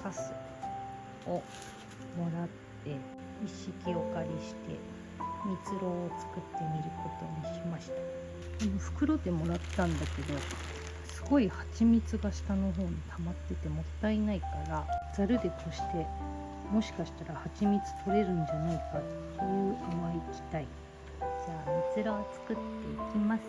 カスをもらって一式お借りして蜜蝋を作ってみることにしました。この袋でもらったんだけど、すごい蜂蜜が下の方に溜まっててもったいないから、ざるでこしてもしかしたら蜂蜜取れるんじゃないかっていう甘い期待。じゃあ蜜蝋を作っていきます。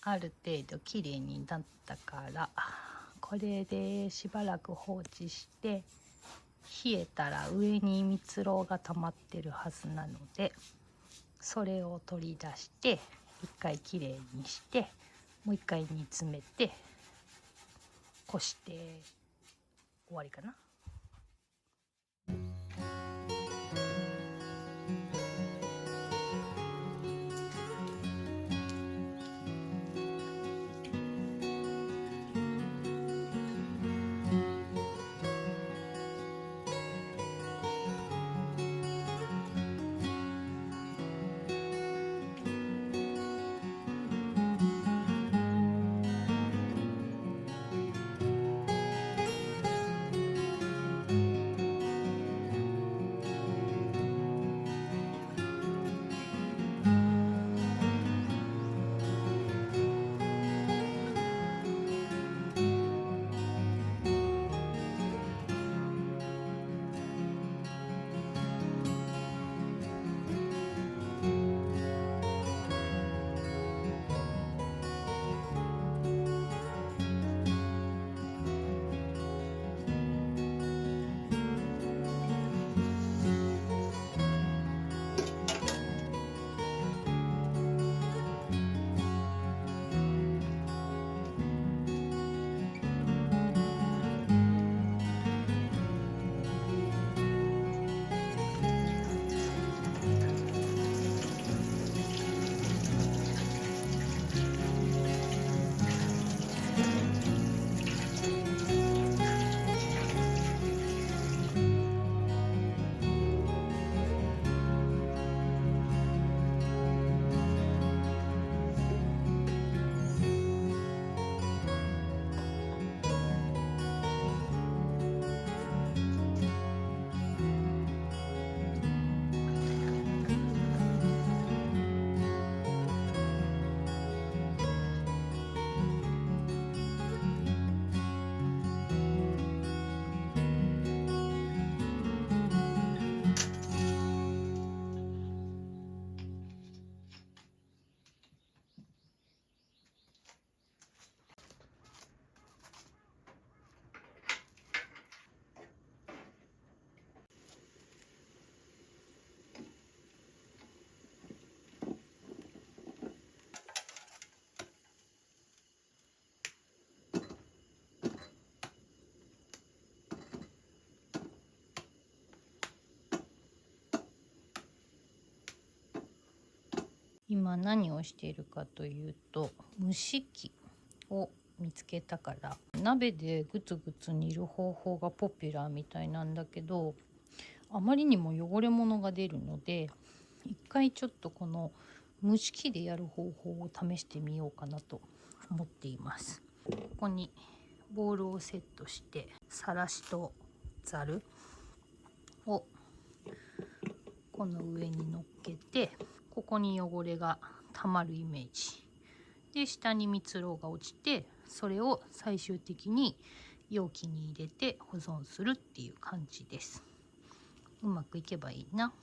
ある程度きれいになったから、これでしばらく放置して冷えたら上に蜜蝋が溜まってるはずなので、それを取り出して一回きれいにしてもう一回煮詰めてこして終わりかな。今何をしているかというと、蒸し器を見つけたから、鍋でグツグツ煮る方法がポピュラーみたいなんだけど、あまりにも汚れ物が出るので、一回ちょっとこの蒸し器でやる方法を試してみようかなと思っています。ここにボウルをセットして、さらしとざるをこの上に乗っけて、ここに汚れがたまるイメージで、下に蜜蝋が落ちて、それを最終的に容器に入れて保存するっていう感じです。うまくいけばいいな。